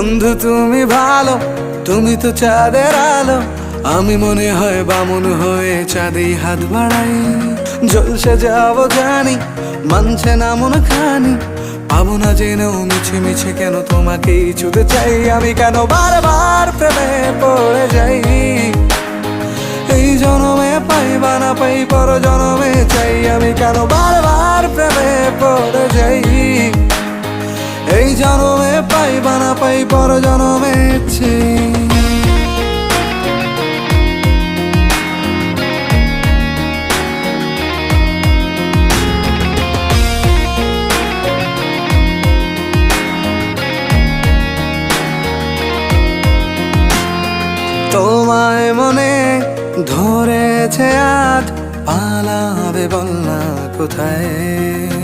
বন্ধু তুমি ভালো, তুমি তো চাঁদের আলো, আমি মনে হয় বামুন হয়ে চাঁদেই হাত বাড়াই। জলসে যাবো জানি, মানছে না মন খানি, পাবো না জেনেও মিছে মিছে কেন তোমাকেই ছুতে চাই। আমি কেন বারবার প্রেমে পড়ে যাই, এই জনমে পাই বা না পাই পর জনমে চাই। আমি কেন বারবার প্রেমে পড়ে যাই, এই জনমে পাই বা না পাই পর জনমে চাই। তোমায় মনে ধরেছে আজ, পালাবে বল না কোথায়।